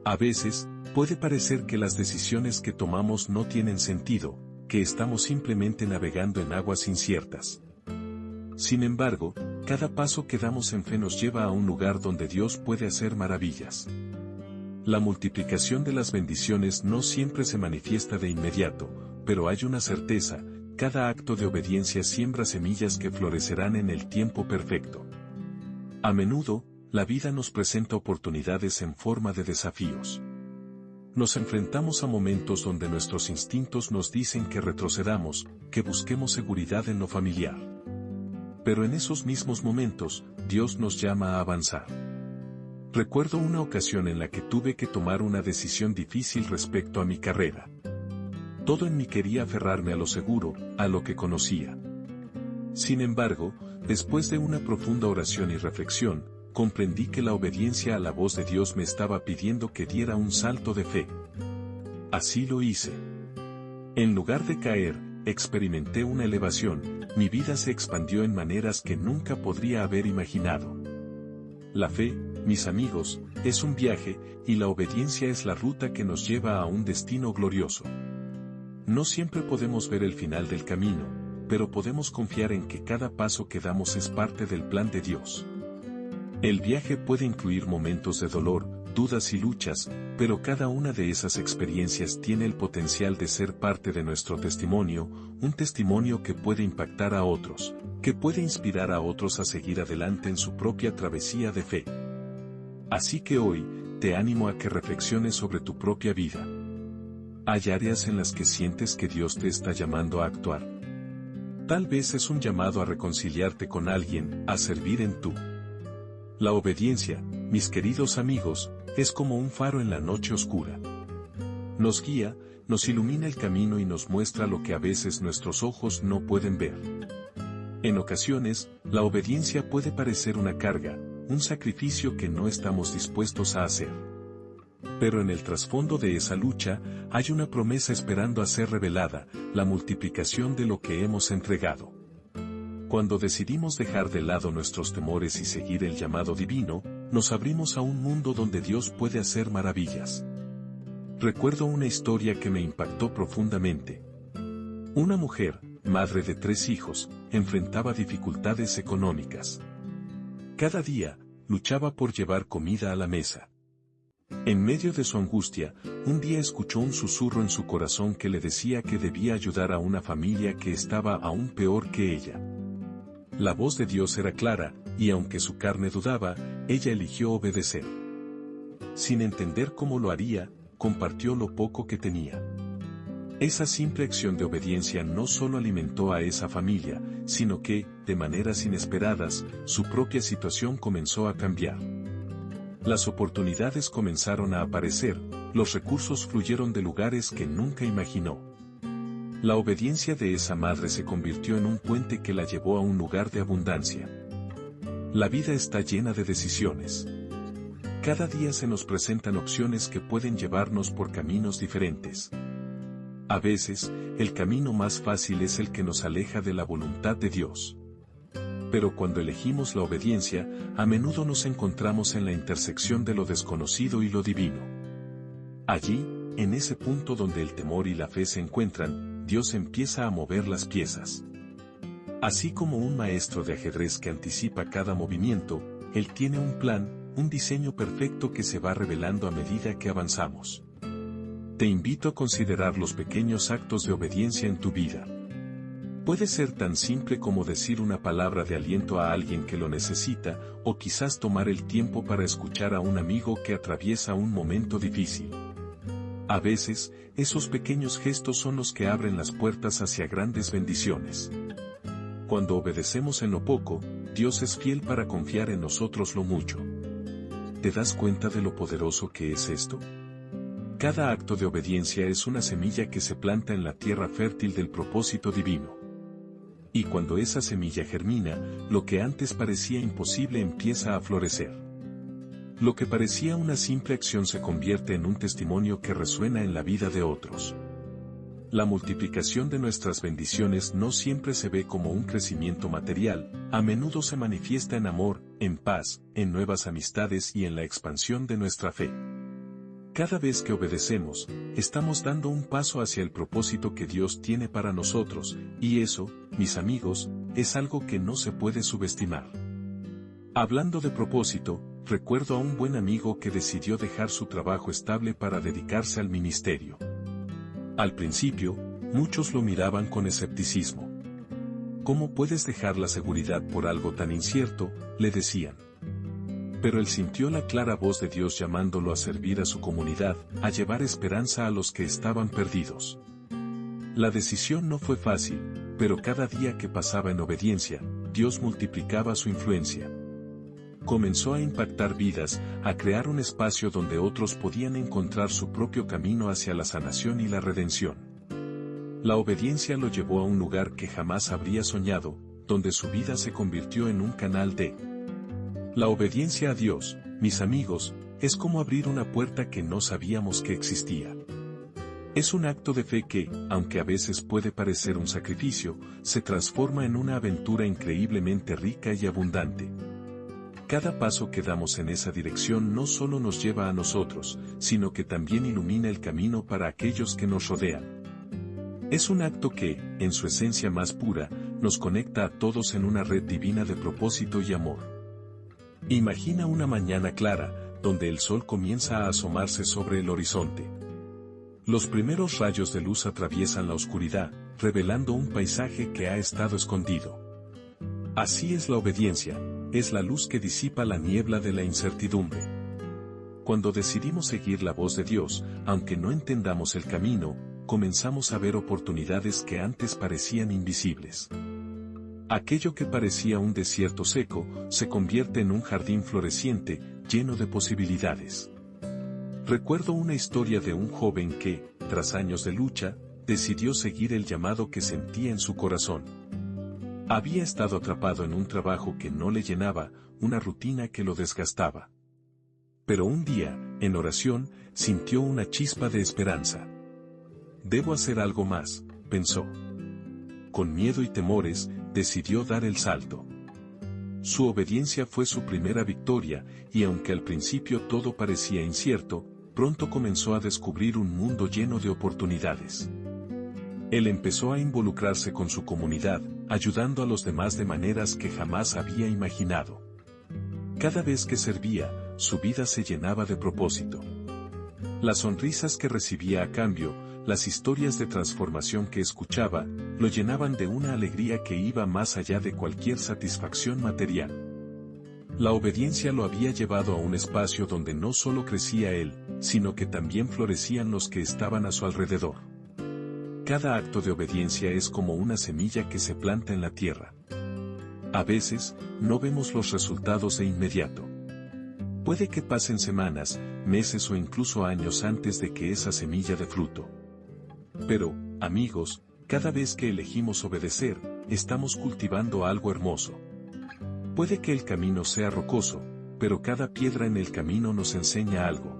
A veces, puede parecer que las decisiones que tomamos no tienen sentido, que estamos simplemente navegando en aguas inciertas. Sin embargo, cada paso que damos en fe nos lleva a un lugar donde Dios puede hacer maravillas. La multiplicación de las bendiciones no siempre se manifiesta de inmediato, pero hay una certeza: cada acto de obediencia siembra semillas que florecerán en el tiempo perfecto. A menudo, la vida nos presenta oportunidades en forma de desafíos. Nos enfrentamos a momentos donde nuestros instintos nos dicen que retrocedamos, que busquemos seguridad en lo familiar. Pero en esos mismos momentos, Dios nos llama a avanzar. Recuerdo una ocasión en la que tuve que tomar una decisión difícil respecto a mi carrera. Todo en mí quería aferrarme a lo seguro, a lo que conocía. Sin embargo, después de una profunda oración y reflexión, comprendí que la obediencia a la voz de Dios me estaba pidiendo que diera un salto de fe. Así lo hice. En lugar de caer, experimenté una elevación, mi vida se expandió en maneras que nunca podría haber imaginado. La fe, mis amigos, es un viaje, y la obediencia es la ruta que nos lleva a un destino glorioso. No siempre podemos ver el final del camino, pero podemos confiar en que cada paso que damos es parte del plan de Dios. El viaje puede incluir momentos de dolor, dudas y luchas, pero cada una de esas experiencias tiene el potencial de ser parte de nuestro testimonio, un testimonio que puede impactar a otros, que puede inspirar a otros a seguir adelante en su propia travesía de fe. Así que hoy, te animo a que reflexiones sobre tu propia vida. ¿Hay áreas en las que sientes que Dios te está llamando a actuar? Tal vez es un llamado a reconciliarte con alguien, a servir en tú. La obediencia, mis queridos amigos, es como un faro en la noche oscura. Nos guía, nos ilumina el camino y nos muestra lo que a veces nuestros ojos no pueden ver. En ocasiones, la obediencia puede parecer una carga, un sacrificio que no estamos dispuestos a hacer. Pero en el trasfondo de esa lucha, hay una promesa esperando a ser revelada, la multiplicación de lo que hemos entregado. Cuando decidimos dejar de lado nuestros temores y seguir el llamado divino, nos abrimos a un mundo donde Dios puede hacer maravillas. Recuerdo una historia que me impactó profundamente. Una mujer, madre de 3 hijos, enfrentaba dificultades económicas. Cada día, luchaba por llevar comida a la mesa. En medio de su angustia, un día escuchó un susurro en su corazón que le decía que debía ayudar a una familia que estaba aún peor que ella. La voz de Dios era clara, y aunque su carne dudaba, ella eligió obedecer. Sin entender cómo lo haría, compartió lo poco que tenía. Esa simple acción de obediencia no solo alimentó a esa familia, sino que, de maneras inesperadas, su propia situación comenzó a cambiar. Las oportunidades comenzaron a aparecer, los recursos fluyeron de lugares que nunca imaginó. La obediencia de esa madre se convirtió en un puente que la llevó a un lugar de abundancia. La vida está llena de decisiones. Cada día se nos presentan opciones que pueden llevarnos por caminos diferentes. A veces, el camino más fácil es el que nos aleja de la voluntad de Dios. Pero cuando elegimos la obediencia, a menudo nos encontramos en la intersección de lo desconocido y lo divino. Allí, en ese punto donde el temor y la fe se encuentran, Dios empieza a mover las piezas. Así como un maestro de ajedrez que anticipa cada movimiento, Él tiene un plan, un diseño perfecto que se va revelando a medida que avanzamos. Te invito a considerar los pequeños actos de obediencia en tu vida. Puede ser tan simple como decir una palabra de aliento a alguien que lo necesita, o quizás tomar el tiempo para escuchar a un amigo que atraviesa un momento difícil. A veces, esos pequeños gestos son los que abren las puertas hacia grandes bendiciones. Cuando obedecemos en lo poco, Dios es fiel para confiar en nosotros lo mucho. ¿Te das cuenta de lo poderoso que es esto? Cada acto de obediencia es una semilla que se planta en la tierra fértil del propósito divino. Y cuando esa semilla germina, lo que antes parecía imposible empieza a florecer. Lo que parecía una simple acción se convierte en un testimonio que resuena en la vida de otros. La multiplicación de nuestras bendiciones no siempre se ve como un crecimiento material, a menudo se manifiesta en amor, en paz, en nuevas amistades y en la expansión de nuestra fe. Cada vez que obedecemos, estamos dando un paso hacia el propósito que Dios tiene para nosotros, y eso, mis amigos, es algo que no se puede subestimar. Hablando de propósito, recuerdo a un buen amigo que decidió dejar su trabajo estable para dedicarse al ministerio. Al principio, muchos lo miraban con escepticismo. ¿Cómo puedes dejar la seguridad por algo tan incierto?, le decían. Pero él sintió la clara voz de Dios llamándolo a servir a su comunidad, a llevar esperanza a los que estaban perdidos. La decisión no fue fácil, pero cada día que pasaba en obediencia, Dios multiplicaba su influencia. Comenzó a impactar vidas, a crear un espacio donde otros podían encontrar su propio camino hacia la sanación y la redención. La obediencia lo llevó a un lugar que jamás habría soñado, donde su vida se convirtió en un canal de... La obediencia a Dios, mis amigos, es como abrir una puerta que no sabíamos que existía. Es un acto de fe que, aunque a veces puede parecer un sacrificio, se transforma en una aventura increíblemente rica y abundante. Cada paso que damos en esa dirección no solo nos lleva a nosotros, sino que también ilumina el camino para aquellos que nos rodean. Es un acto que, en su esencia más pura, nos conecta a todos en una red divina de propósito y amor. Imagina una mañana clara, donde el sol comienza a asomarse sobre el horizonte. Los primeros rayos de luz atraviesan la oscuridad, revelando un paisaje que ha estado escondido. Así es la obediencia, es la luz que disipa la niebla de la incertidumbre. Cuando decidimos seguir la voz de Dios, aunque no entendamos el camino, comenzamos a ver oportunidades que antes parecían invisibles. Aquello que parecía un desierto seco, se convierte en un jardín floreciente, lleno de posibilidades. Recuerdo una historia de un joven que, tras años de lucha, decidió seguir el llamado que sentía en su corazón. Había estado atrapado en un trabajo que no le llenaba, una rutina que lo desgastaba. Pero un día, en oración, sintió una chispa de esperanza. Debo hacer algo más, pensó. Con miedo y temores, decidió dar el salto. Su obediencia fue su primera victoria, y aunque al principio todo parecía incierto, pronto comenzó a descubrir un mundo lleno de oportunidades. Él empezó a involucrarse con su comunidad, ayudando a los demás de maneras que jamás había imaginado. Cada vez que servía, su vida se llenaba de propósito. Las sonrisas que recibía a cambio, las historias de transformación que escuchaba, lo llenaban de una alegría que iba más allá de cualquier satisfacción material. La obediencia lo había llevado a un espacio donde no solo crecía él, sino que también florecían los que estaban a su alrededor. Cada acto de obediencia es como una semilla que se planta en la tierra. A veces, no vemos los resultados de inmediato. Puede que pasen semanas, meses o incluso años antes de que esa semilla dé fruto. Pero, amigos, cada vez que elegimos obedecer, estamos cultivando algo hermoso. Puede que el camino sea rocoso, pero cada piedra en el camino nos enseña algo.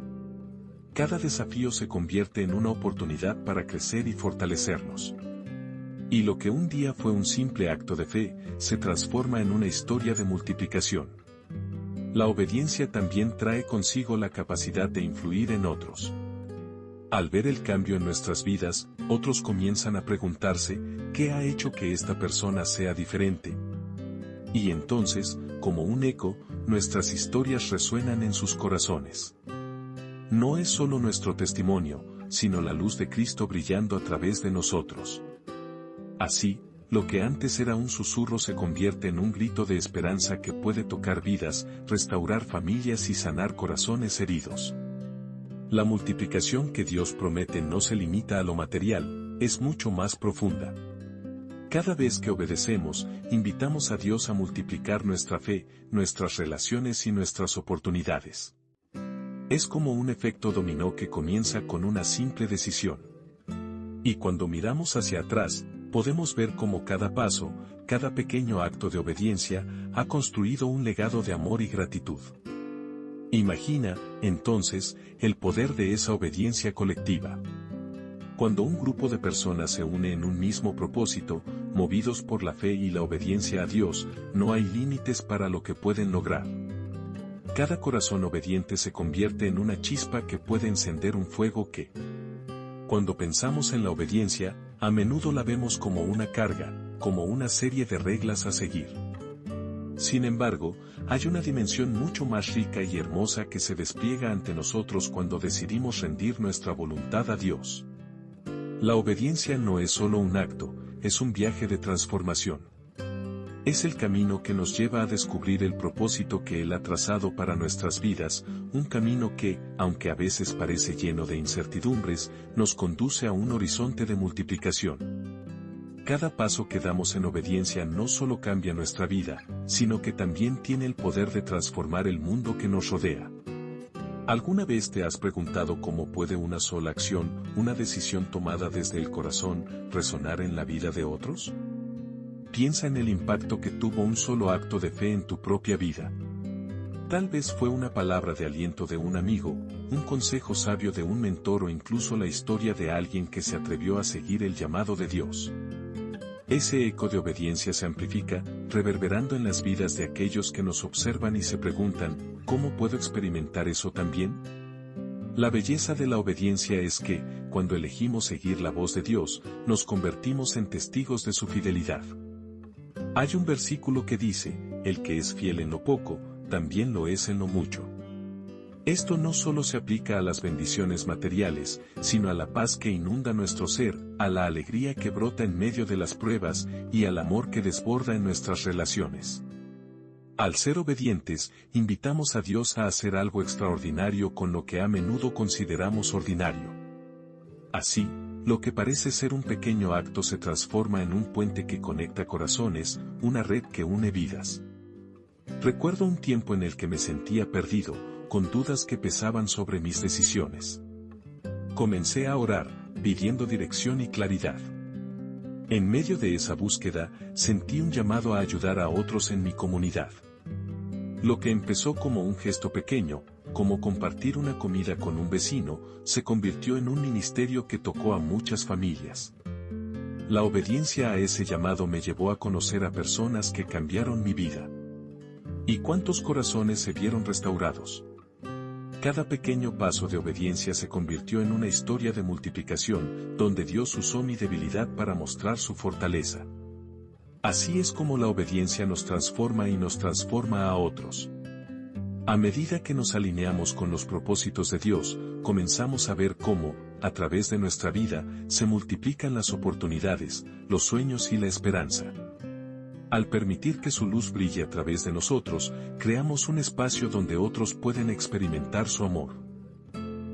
Cada desafío se convierte en una oportunidad para crecer y fortalecernos. Y lo que un día fue un simple acto de fe, se transforma en una historia de multiplicación. La obediencia también trae consigo la capacidad de influir en otros. Al ver el cambio en nuestras vidas, otros comienzan a preguntarse, ¿qué ha hecho que esta persona sea diferente? Y entonces, como un eco, nuestras historias resuenan en sus corazones. No es solo nuestro testimonio, sino la luz de Cristo brillando a través de nosotros. Así, lo que antes era un susurro se convierte en un grito de esperanza que puede tocar vidas, restaurar familias y sanar corazones heridos. La multiplicación que Dios promete no se limita a lo material, es mucho más profunda. Cada vez que obedecemos, invitamos a Dios a multiplicar nuestra fe, nuestras relaciones y nuestras oportunidades. Es como un efecto dominó que comienza con una simple decisión. Y cuando miramos hacia atrás, podemos ver cómo cada paso, cada pequeño acto de obediencia, ha construido un legado de amor y gratitud. Imagina, entonces, el poder de esa obediencia colectiva. Cuando un grupo de personas se une en un mismo propósito, movidos por la fe y la obediencia a Dios, no hay límites para lo que pueden lograr. Cada corazón obediente se convierte en una chispa que puede encender un fuego que, cuando pensamos en la obediencia, a menudo la vemos como una carga, como una serie de reglas a seguir. Sin embargo, hay una dimensión mucho más rica y hermosa que se despliega ante nosotros cuando decidimos rendir nuestra voluntad a Dios. La obediencia no es solo un acto, es un viaje de transformación. Es el camino que nos lleva a descubrir el propósito que Él ha trazado para nuestras vidas, un camino que, aunque a veces parece lleno de incertidumbres, nos conduce a un horizonte de multiplicación. Cada paso que damos en obediencia no solo cambia nuestra vida, sino que también tiene el poder de transformar el mundo que nos rodea. ¿Alguna vez te has preguntado cómo puede una sola acción, una decisión tomada desde el corazón, resonar en la vida de otros? Piensa en el impacto que tuvo un solo acto de fe en tu propia vida. Tal vez fue una palabra de aliento de un amigo, un consejo sabio de un mentor o incluso la historia de alguien que se atrevió a seguir el llamado de Dios. Ese eco de obediencia se amplifica, reverberando en las vidas de aquellos que nos observan y se preguntan, ¿cómo puedo experimentar eso también? La belleza de la obediencia es que, cuando elegimos seguir la voz de Dios, nos convertimos en testigos de su fidelidad. Hay un versículo que dice, el que es fiel en lo poco, también lo es en lo mucho. Esto no solo se aplica a las bendiciones materiales, sino a la paz que inunda nuestro ser, a la alegría que brota en medio de las pruebas, y al amor que desborda en nuestras relaciones. Al ser obedientes, invitamos a Dios a hacer algo extraordinario con lo que a menudo consideramos ordinario. Así, lo que parece ser un pequeño acto se transforma en un puente que conecta corazones, una red que une vidas. Recuerdo un tiempo en el que me sentía perdido, con dudas que pesaban sobre mis decisiones. Comencé a orar, pidiendo dirección y claridad. En medio de esa búsqueda, sentí un llamado a ayudar a otros en mi comunidad. Lo que empezó como un gesto pequeño, como compartir una comida con un vecino, se convirtió en un ministerio que tocó a muchas familias. La obediencia a ese llamado me llevó a conocer a personas que cambiaron mi vida. ¿Y cuántos corazones se vieron restaurados? Cada pequeño paso de obediencia se convirtió en una historia de multiplicación, donde Dios usó mi debilidad para mostrar su fortaleza. Así es como la obediencia nos transforma y nos transforma a otros. A medida que nos alineamos con los propósitos de Dios, comenzamos a ver cómo, a través de nuestra vida, se multiplican las oportunidades, los sueños y la esperanza. Al permitir que su luz brille a través de nosotros, creamos un espacio donde otros pueden experimentar su amor.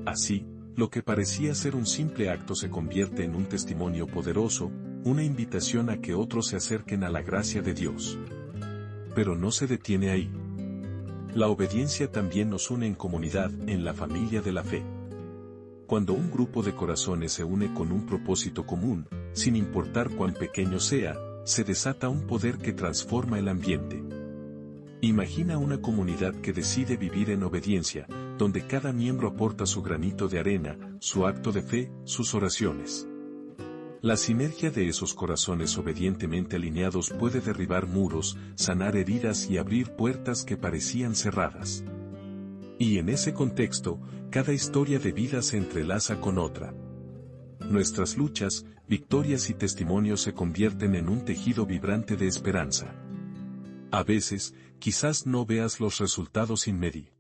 Así, lo que parecía ser un simple acto se convierte en un testimonio poderoso, una invitación a que otros se acerquen a la gracia de Dios. Pero no se detiene ahí. La obediencia también nos une en comunidad, en la familia de la fe. Cuando un grupo de corazones se une con un propósito común, sin importar cuán pequeño sea, se desata un poder que transforma el ambiente. Imagina una comunidad que decide vivir en obediencia, donde cada miembro aporta su granito de arena, su acto de fe, sus oraciones. La sinergia de esos corazones obedientemente alineados puede derribar muros, sanar heridas y abrir puertas que parecían cerradas. Y en ese contexto, cada historia de vida se entrelaza con otra. Nuestras luchas, victorias y testimonios se convierten en un tejido vibrante de esperanza. A veces, quizás no veas los resultados inmediatos.